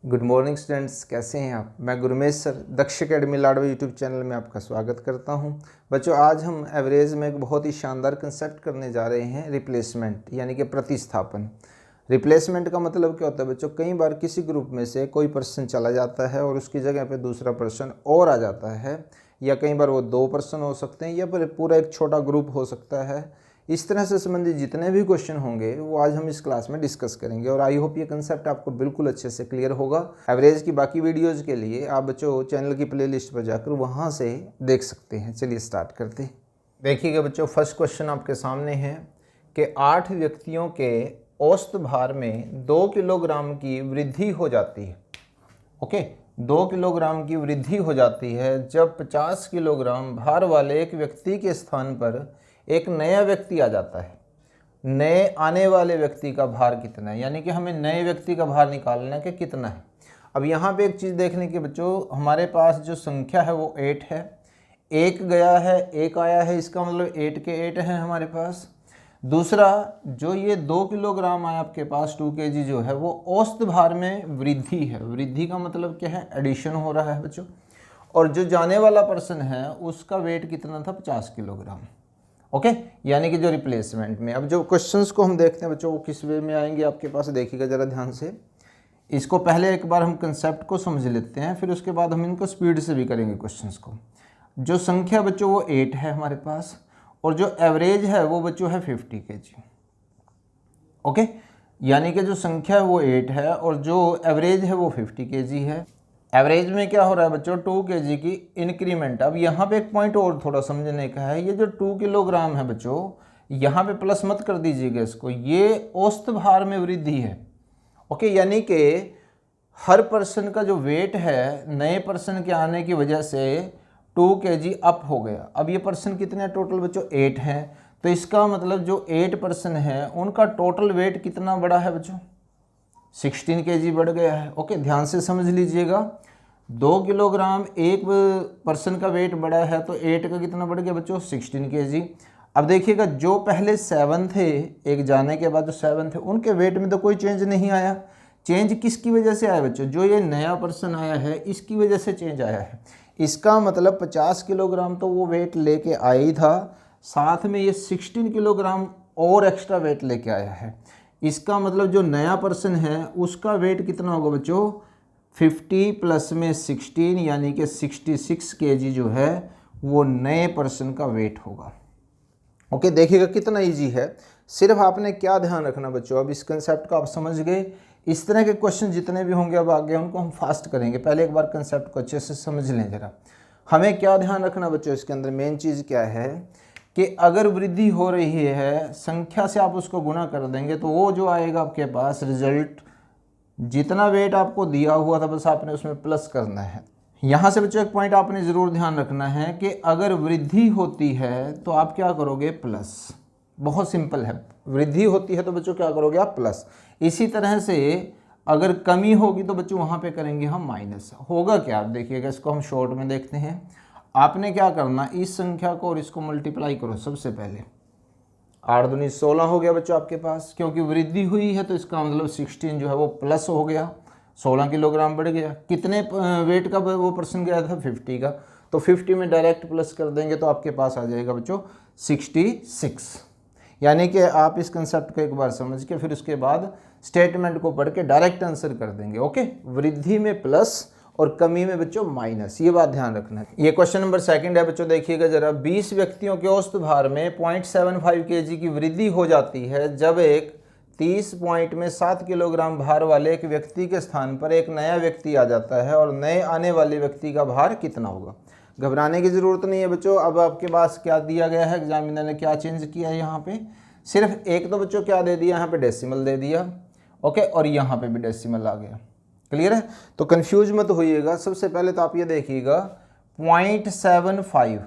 Good morning students, कैसे हैं आप। मैं गुरमेश सर दक्ष अकेडमी लाडवा यूट्यूब चैनल में आपका स्वागत करता हूं। बच्चों, आज हम एवरेज में एक बहुत ही शानदार कंसेप्ट करने जा रहे हैं, रिप्लेसमेंट यानी कि प्रतिस्थापन। रिप्लेसमेंट का मतलब क्या होता है बच्चों? कई बार किसी ग्रुप में से कोई पर्सन चला जाता है और उसकी जगह पे दूसरा पर्सन और आ जाता है, या कई बार वो 2 पर्सन हो सकते हैं, या फिर पूरा एक छोटा ग्रुप हो सकता है। इस तरह से संबंधित जितने भी क्वेश्चन होंगे वो आज हम इस क्लास में डिस्कस करेंगे, और आई होप ये कंसेप्ट आपको बिल्कुल अच्छे से क्लियर होगा। एवरेज की बाकी वीडियोज़ के लिए आप बच्चों चैनल की प्लेलिस्ट पर जाकर वहाँ से देख सकते हैं। चलिए स्टार्ट करते हैं। देखिएगा बच्चों, फर्स्ट क्वेश्चन आपके सामने है कि 8 व्यक्तियों के औसत भार में 2 किलोग्राम की वृद्धि हो जाती है। ओके, 2 किलोग्राम की वृद्धि हो जाती है जब 50 किलोग्राम भार वाले एक व्यक्ति के स्थान पर एक नया व्यक्ति आ जाता है। नए आने वाले व्यक्ति का भार कितना है, यानी कि हमें नए व्यक्ति का भार निकालना है कि कितना है। अब यहाँ पे एक चीज़ देखने की बच्चों, हमारे पास जो संख्या है वो 8 है। एक गया है, एक आया है, इसका मतलब 8 के 8 हैं हमारे पास। दूसरा, जो ये 2 किलोग्राम आया आपके पास, 2 kg जो है वो औसत भार में वृद्धि है। वृद्धि का मतलब क्या है? एडिशन हो रहा है बच्चों। और जो जाने वाला पर्सन है उसका वेट कितना था? 50 किलोग्राम। ओके, यानी कि जो रिप्लेसमेंट में, अब जो क्वेश्चंस को हम देखते हैं बच्चों वो किस वे में आएंगे आपके पास, देखिएगा ज़रा ध्यान से। इसको पहले एक बार हम कंसेप्ट को समझ लेते हैं, फिर उसके बाद हम इनको स्पीड से भी करेंगे क्वेश्चंस को। जो संख्या बच्चों वो 8 है हमारे पास, और जो एवरेज है वो बच्चों है 50 kg। ओके, यानी कि जो संख्या है वो 8 है और जो एवरेज है वो 50 kg है। एवरेज में क्या हो रहा है बच्चों? 2 kg की इंक्रीमेंट। अब यहाँ पे एक पॉइंट और थोड़ा समझने का है, ये जो 2 किलोग्राम है बच्चों, यहाँ पे प्लस मत कर दीजिएगा इसको, ये औसत भार में वृद्धि है। ओके, यानी कि हर पर्सन का जो वेट है नए पर्सन के आने की वजह से 2 kg अप हो गया। अब ये पर्सन कितने टोटल बच्चों? 8 हैं, तो इसका मतलब जो 8 पर्सन है उनका टोटल वेट कितना बढ़ा है बच्चों? 16 kg बढ़ गया है। ओके, ध्यान से समझ लीजिएगा। 2 किलोग्राम एक पर्सन का वेट बढ़ा है, तो 8 का कितना बढ़ गया बच्चों? 16 kg। अब देखिएगा, जो पहले 7 थे, एक जाने के बाद जो 7 थे, उनके वेट में तो कोई चेंज नहीं आया। चेंज किसकी वजह से आया बच्चों? जो ये नया पर्सन आया है इसकी वजह से चेंज आया है। इसका मतलब 50 किलोग्राम तो वो वेट लेके आया ही था, साथ में ये 16 किलोग्राम और एक्स्ट्रा वेट लेके आया है। इसका मतलब जो नया पर्सन है उसका वेट कितना होगा बच्चों? 50 प्लस में 16 यानी कि 66 kg जो है वो नए पर्सन का वेट होगा। ओके, देखिएगा कितना इजी है। सिर्फ आपने क्या ध्यान रखना बच्चों, अब इस कंसेप्ट को आप समझ गए। इस तरह के क्वेश्चन जितने भी होंगे अब आगे उनको हम फास्ट करेंगे। पहले एक बार कंसेप्ट को अच्छे से समझ लें जरा। हमें क्या ध्यान रखना बच्चों, इसके अंदर मेन चीज़ क्या है कि अगर वृद्धि हो रही है, संख्या से आप उसको गुणा कर देंगे तो वो जो आएगा आपके पास रिजल्ट, जितना वेट आपको दिया हुआ था बस आपने उसमें प्लस करना है। यहाँ से बच्चों एक पॉइंट आपने ज़रूर ध्यान रखना है कि अगर वृद्धि होती है तो आप क्या करोगे? प्लस। बहुत सिंपल है, वृद्धि होती है तो बच्चों क्या करोगे आप? प्लस। इसी तरह से अगर कमी होगी तो बच्चों वहाँ पे करेंगे हम माइनस। होगा क्या आप देखिएगा, इसको हम शॉर्ट में देखते हैं। आपने क्या करना, इस संख्या को और इसको मल्टीप्लाई करो सबसे पहले। 8 दूनी 16 हो गया बच्चों आपके पास, क्योंकि वृद्धि हुई है तो इसका मतलब 16 जो है वो प्लस हो गया, 16 किलोग्राम बढ़ गया। कितने वेट का वो पर्सन गया था? 50 का, तो 50 में डायरेक्ट प्लस कर देंगे तो आपके पास आ जाएगा बच्चों 66। यानी कि आप इस कंसेप्ट को एक बार समझ के फिर उसके बाद स्टेटमेंट को पढ़ के डायरेक्ट आंसर कर देंगे। ओके, वृद्धि में प्लस और कमी में बच्चों माइनस, ये बात ध्यान रखना है। ये क्वेश्चन नंबर 2 है बच्चों, देखिएगा जरा। 20 व्यक्तियों के औसत भार में 0.75 kg की वृद्धि हो जाती है जब एक 30 पॉइंट में 7 किलोग्राम भार वाले एक व्यक्ति के स्थान पर एक नया व्यक्ति आ जाता है, और नए आने वाले व्यक्ति का भार कितना होगा? घबराने की ज़रूरत नहीं है बच्चों। अब आपके पास क्या दिया गया है, एग्जामिनर ने क्या चेंज किया है यहाँ पे? सिर्फ एक तो बच्चों क्या दे दिया, यहाँ पे डेसिमल दे दिया। ओके, और यहाँ पे भी डेसिमल आ गया। क्लियर है? तो कंफ्यूज मत होइएगा। सबसे पहले तो आप ये देखिएगा 0.75।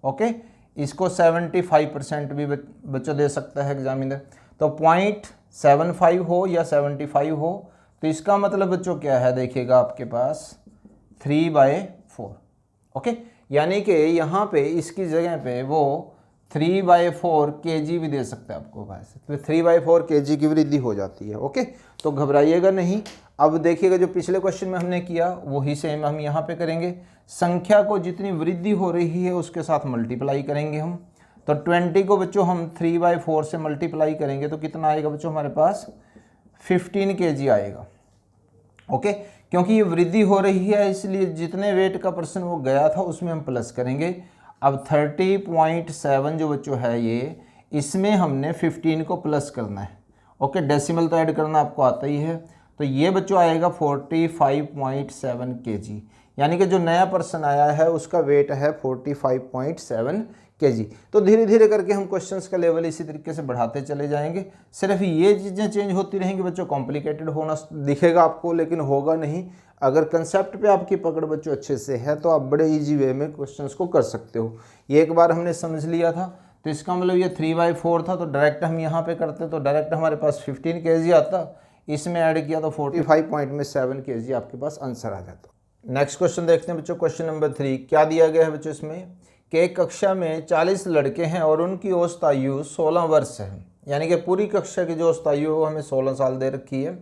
ओके, इसको 75% भी बच्चों दे सकता है एग्जामिनर। तो 0.75 हो या 75 हो तो इसका मतलब बच्चों क्या है, देखिएगा आपके पास 3/4। ओके, यानी कि यहाँ पे इसकी जगह पे वो 3/4 kg भी दे सकते हैं आपको पास, तो 3/4 kg की वृद्धि हो जाती है। ओके, तो घबराइएगा नहीं। अब देखिएगा जो पिछले क्वेश्चन में हमने किया वही सेम हम यहाँ पे करेंगे। संख्या को जितनी वृद्धि हो रही है उसके साथ मल्टीप्लाई करेंगे हम। तो 20 को बच्चों हम 3/4 से मल्टीप्लाई करेंगे तो कितना आएगा बच्चों हमारे पास 15 kg आएगा। ओके, क्योंकि ये वृद्धि हो रही है इसलिए जितने वेट का पर्सन वो गया था उसमें हम प्लस करेंगे। अब 30.7 जो बच्चों है ये, इसमें हमने 15 को प्लस करना है। ओके, डेसिमल तो ऐड करना आपको आता ही है। तो ये बच्चों आएगा 45.7 kg, यानी कि जो नया पर्सन आया है उसका वेट है 45.7 kg। तो धीरे धीरे करके हम क्वेश्चंस का लेवल इसी तरीके से बढ़ाते चले जाएंगे। सिर्फ ये चीज़ें चेंज होती रहेंगी बच्चों, कॉम्प्लिकेटेड होना दिखेगा आपको लेकिन होगा नहीं। अगर कंसेप्ट पे आपकी पकड़ बच्चों अच्छे से है तो आप बड़े इजी वे में क्वेश्चंस को कर सकते हो। ये एक बार हमने समझ लिया था तो इसका मतलब ये 3/4 था, तो डायरेक्ट हम यहाँ पे करते तो डायरेक्ट हमारे पास 15 kg आता, इसमें ऐड किया तो 45.7 kg आपके पास आंसर आ जाता। नेक्स्ट क्वेश्चन देखते हैं बच्चों, क्वेश्चन नंबर 3। क्या दिया गया है बच्चों इसमें कि एक कक्षा में 40 लड़के हैं और उनकी औसत आयु 16 वर्ष है, यानी कि पूरी कक्षा की जो औसत आयु है वो हमें 16 साल दे रखी है।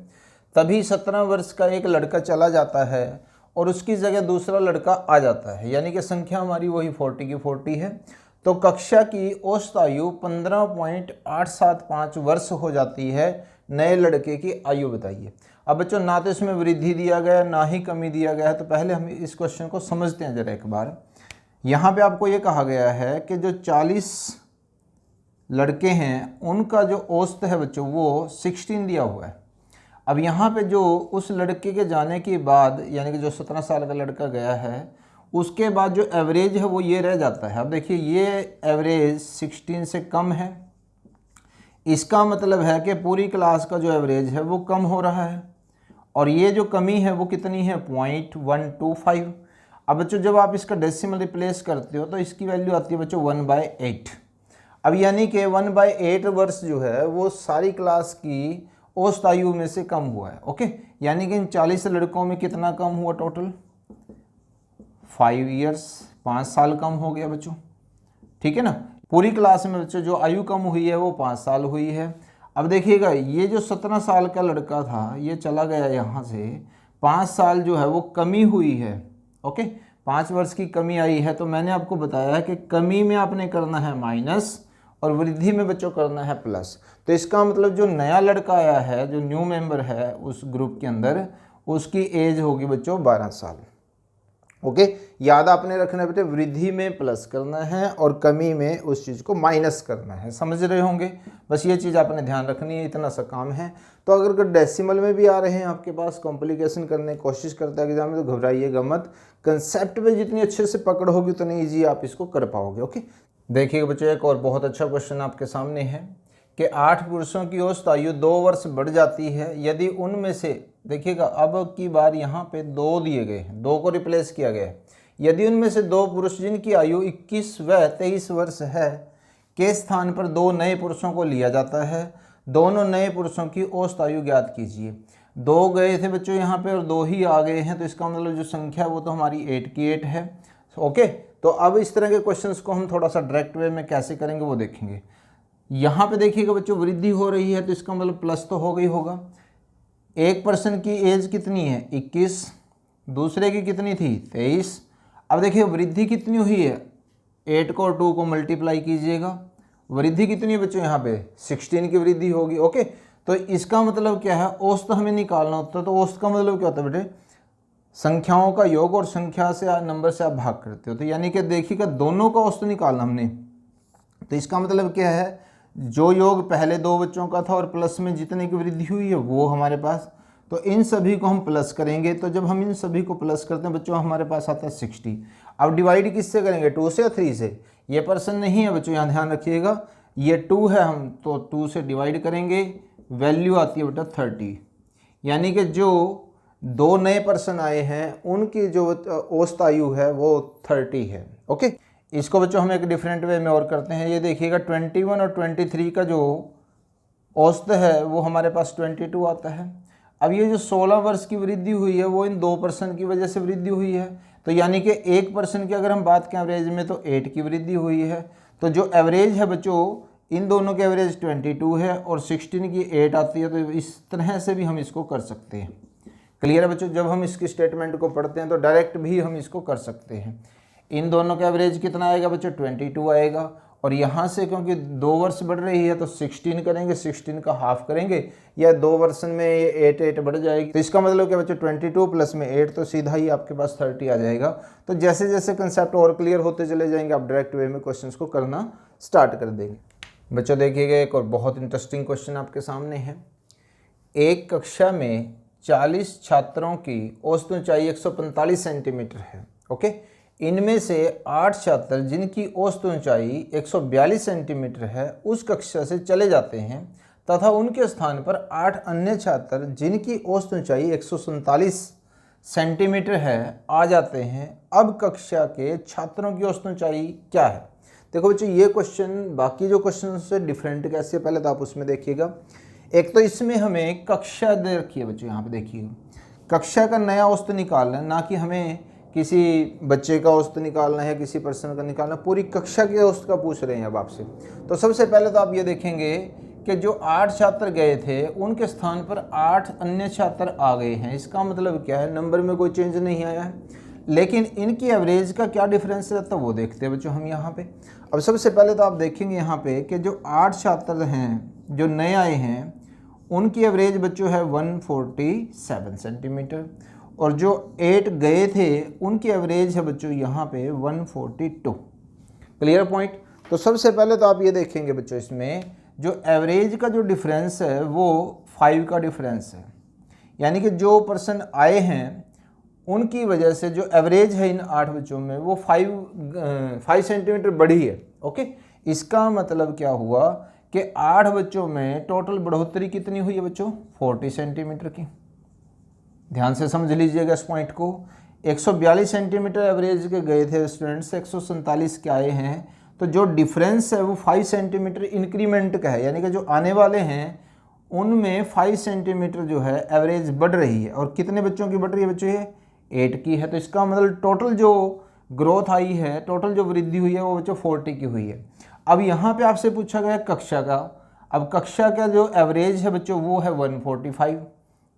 तभी 17 वर्ष का एक लड़का चला जाता है और उसकी जगह दूसरा लड़का आ जाता है, यानी कि संख्या हमारी वही 40 की 40 है। तो कक्षा की औसत आयु 15.875 वर्ष हो जाती है। नए लड़के की आयु बताइए। अब बच्चों ना तो इसमें वृद्धि दिया गया ना ही कमी दिया गया है, तो पहले हम इस क्वेश्चन को समझते हैं जरा एक बार। यहाँ पे आपको ये कहा गया है कि जो 40 लड़के हैं उनका जो औसत है बच्चों वो 16 दिया हुआ है। अब यहाँ पे जो उस लड़के के जाने के बाद यानी कि जो 17 साल का लड़का गया है उसके बाद जो एवरेज है वो ये रह जाता है। अब देखिए ये एवरेज 16 से कम है, इसका मतलब है कि पूरी क्लास का जो एवरेज है वो कम हो रहा है, और ये जो कमी है वो कितनी है 0.125। अब बच्चों जब आप इसका डेसिमल रिप्लेस करते हो तो इसकी वैल्यू आती है बच्चों 1/8। अब यानी कि 1/8 वर्ष जो है वो सारी क्लास की औसत आयु में से कम हुआ है। ओके, यानी कि इन 40 लड़कों में कितना कम हुआ टोटल 5 ईयर्स, 5 साल कम हो गया बच्चों। ठीक है ना, पूरी क्लास में बच्चों जो आयु कम हुई है वो 5 साल हुई है। अब देखिएगा ये जो 17 साल का लड़का था ये चला गया यहाँ से, 5 साल जो है वो कमी हुई है। ओके, 5 वर्ष की कमी आई है। तो मैंने आपको बताया है कि कमी में आपने करना है माइनस और वृद्धि में बच्चों करना है प्लस। तो इसका मतलब जो नया लड़का आया है, जो न्यू मेंबर है उस ग्रुप के अंदर, उसकी एज होगी बच्चों 12 साल। ओके, याद आपने रखना है बेटे, वृद्धि में प्लस करना है और कमी में उस चीज़ को माइनस करना है। समझ रहे होंगे, बस ये चीज़ आपने ध्यान रखनी है, इतना सा काम है। तो अगर डेसिमल में भी आ रहे हैं आपके पास, कॉम्प्लिकेशन करने की कोशिश करता है एग्जाम में, तो घबराइएगा मत। कंसेप्ट पे जितनी अच्छे से पकड़ होगी उतनी ईजी आप इसको कर पाओगे। ओके, देखिएगा बच्चों एक और बहुत अच्छा क्वेश्चन आपके सामने है कि 8 पुरुषों की औसत आयु 2 वर्ष बढ़ जाती है यदि उनमें से, देखिएगा अब की बार यहाँ पे 2 दिए गए हैं, 2 को रिप्लेस किया गया है। यदि उनमें से 2 पुरुष जिनकी आयु 21 व 23 वर्ष है के स्थान पर 2 नए पुरुषों को लिया जाता है, दोनों नए पुरुषों की औसत आयु ज्ञात कीजिए। 2 गए थे बच्चों यहाँ पे और 2 ही आ गए हैं, तो इसका मतलब जो संख्या वो तो हमारी 8 की 8 है। ओके, तो अब इस तरह के क्वेश्चंस को हम थोड़ा सा डायरेक्ट वे में कैसे करेंगे वो देखेंगे। यहाँ पे देखिएगा बच्चों वृद्धि हो रही है तो इसका मतलब प्लस तो हो गई होगा। एक पर्सन की एज कितनी है 21, दूसरे की कितनी थी 23। अब देखिए वृद्धि कितनी हुई है, 8 को और 2 को मल्टीप्लाई कीजिएगा, वृद्धि कितनी है बच्चों यहाँ पे 16 की वृद्धि होगी। ओके, तो इसका मतलब क्या है, औसत हमें निकालना होता है। तो औसत का मतलब क्या होता है बेटे, संख्याओं का योग और संख्या से नंबर से आप भाग करते हो। तो यानी कि देखिएगा दोनों का औसत निकालना हमने, तो इसका मतलब क्या है, जो योग पहले 2 बच्चों का था और प्लस में जितने की वृद्धि हुई है वो हमारे पास, तो इन सभी को हम प्लस करेंगे। तो जब हम इन सभी को प्लस करते हैं बच्चों हमारे पास आता है 60। अब डिवाइड किससे करेंगे, 2 से या 3 से। ये पर्सन नहीं है बच्चों, यहाँ ध्यान रखिएगा, ये 2 है, हम तो 2 से डिवाइड करेंगे, वैल्यू आती है बेटा 30। यानी कि जो 2 नए पर्सन आए हैं उनकी जो औसत आयु है वो 30 है। ओके, इसको बच्चों हम एक डिफरेंट वे में और करते हैं। ये देखिएगा 21 और 23 का जो औसत है वो हमारे पास 22 आता है। अब ये जो 16 वर्ष की वृद्धि हुई है वो इन 2 पर्सन की वजह से वृद्धि हुई है। तो यानी कि 1 पर्सन की अगर हम बात करें एवरेज में तो 8 की वृद्धि हुई है। तो जो एवरेज है बच्चों, इन दोनों के एवरेज 22 है और 16 की 8 आती है, तो इस तरह से भी हम इसको कर सकते हैं। क्लियर है बच्चों? जब हम इसकी स्टेटमेंट को पढ़ते हैं तो डायरेक्ट भी हम इसको कर सकते हैं। इन दोनों का एवरेज कितना आएगा बच्चों? 22 आएगा, और यहाँ से क्योंकि 2 वर्ष बढ़ रही है तो 16 करेंगे, 16 का हाफ करेंगे, या 2 वर्षन में ये 8 बढ़ जाएगी। तो इसका मतलब क्या बच्चों? 22 प्लस में 8, तो सीधा ही आपके पास 30 आ जाएगा। तो जैसे जैसे कंसेप्ट और क्लियर होते चले जाएंगे, आप डायरेक्ट वे में क्वेश्चन को करना स्टार्ट कर देंगे। बच्चों देखिएगा, एक और बहुत इंटरेस्टिंग क्वेश्चन आपके सामने है। एक कक्षा में 40 छात्रों की औसत ऊंचाई 145 सेंटीमीटर है। ओके, इनमें से 8 छात्र जिनकी औसत ऊंचाई 142 सेंटीमीटर है उस कक्षा से चले जाते हैं तथा उनके स्थान पर 8 अन्य छात्र जिनकी औसत ऊंचाई 147 सेंटीमीटर है आ जाते हैं। अब कक्षा के छात्रों की औसत ऊंचाई क्या है? देखो बच्चों, ये क्वेश्चन बाकी जो क्वेश्चन से डिफरेंट कैसे, पहले तो आप उसमें देखिएगा। एक तो इसमें हमें कक्षा दे रखी है बच्चों, यहाँ पे देखिएगा, कक्षा का नया औसत निकालना है, ना कि हमें किसी बच्चे का औसत निकालना है, किसी पर्सन का निकालना, पूरी कक्षा के औसत का पूछ रहे हैं अब आपसे। तो सबसे पहले तो आप ये देखेंगे कि जो 8 छात्र गए थे उनके स्थान पर 8 अन्य छात्र आ गए हैं। इसका मतलब क्या है? नंबर में कोई चेंज नहीं आया है, लेकिन इनकी एवरेज का क्या डिफरेंस रहता है वो देखते हैं बच्चों हम यहाँ पे। अब सबसे पहले तो आप देखेंगे यहाँ पे कि जो 8 छात्र हैं जो नए आए हैं उनकी एवरेज बच्चों है 147 सेंटीमीटर, और जो 8 गए थे उनकी एवरेज है बच्चों यहाँ पे 142। Clear point? तो सबसे पहले तो आप ये देखेंगे बच्चों, इसमें जो एवरेज का जो डिफरेंस है वो 5 का डिफरेंस है, यानी कि जो पर्सन आए हैं उनकी वजह से जो एवरेज है इन 8 बच्चों में वो 5 सेंटीमीटर बढ़ी है। ओके, इसका मतलब क्या हुआ कि 8 बच्चों में टोटल बढ़ोतरी कितनी हुई है बच्चों? 40 सेंटीमीटर की। ध्यान से समझ लीजिएगा इस पॉइंट को। 142 सेंटीमीटर एवरेज के गए थे स्टूडेंट्स, 147 के आए हैं, तो जो डिफरेंस है वो 5 सेंटीमीटर इंक्रीमेंट का है, यानी कि जो आने वाले हैं उनमें 5 सेंटीमीटर जो है एवरेज बढ़ रही है। और कितने बच्चों की बढ़ रही है बच्चों? ये 8 की है। तो इसका मतलब टोटल जो ग्रोथ आई है, टोटल जो वृद्धि हुई है वो बच्चों 40 की हुई है। अब यहाँ पे आपसे पूछा गया कक्षा का। अब कक्षा का जो एवरेज है बच्चों वो है 145।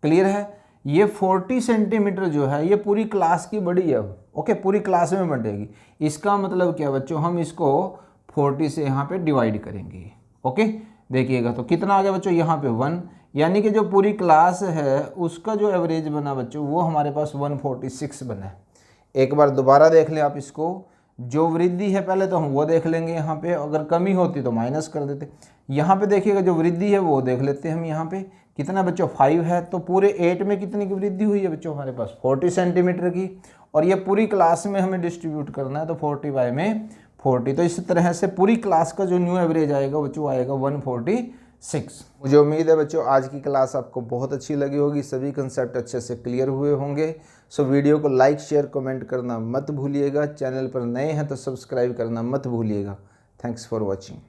क्लियर है? ये 40 सेंटीमीटर जो है ये पूरी क्लास की बढ़ी है। ओके, पूरी क्लास में बढ़ेगी। इसका मतलब क्या बच्चों? हम इसको 40 से यहाँ पे डिवाइड करेंगे। ओके, देखिएगा तो कितना आ गया बच्चों? यहाँ पे 1, यानी कि जो पूरी क्लास है उसका जो एवरेज बना बच्चों वो हमारे पास 146 बना है। एक बार दोबारा देख लें आप इसको। जो वृद्धि है पहले तो हम वो देख लेंगे, यहाँ पे अगर कमी होती तो माइनस कर देते। यहाँ पे देखिएगा जो वृद्धि है वो देख लेते हैं हम। यहाँ पे कितना बच्चों? 5 है, तो पूरे 8 में कितनी की वृद्धि हुई है बच्चों? हमारे पास 40 सेंटीमीटर की, और ये पूरी क्लास में हमें डिस्ट्रीब्यूट करना है, तो 40 में 40। तो इस तरह से पूरी क्लास का जो न्यू एवरेज आएगा बच्चों आएगा 146। मुझे उम्मीद है बच्चों आज की क्लास आपको बहुत अच्छी लगी होगी, सभी कंसेप्ट अच्छे से क्लियर हुए होंगे। सो वीडियो को लाइक शेयर कमेंट करना मत भूलिएगा। चैनल पर नए हैं तो सब्सक्राइब करना मत भूलिएगा। Thanks for watching.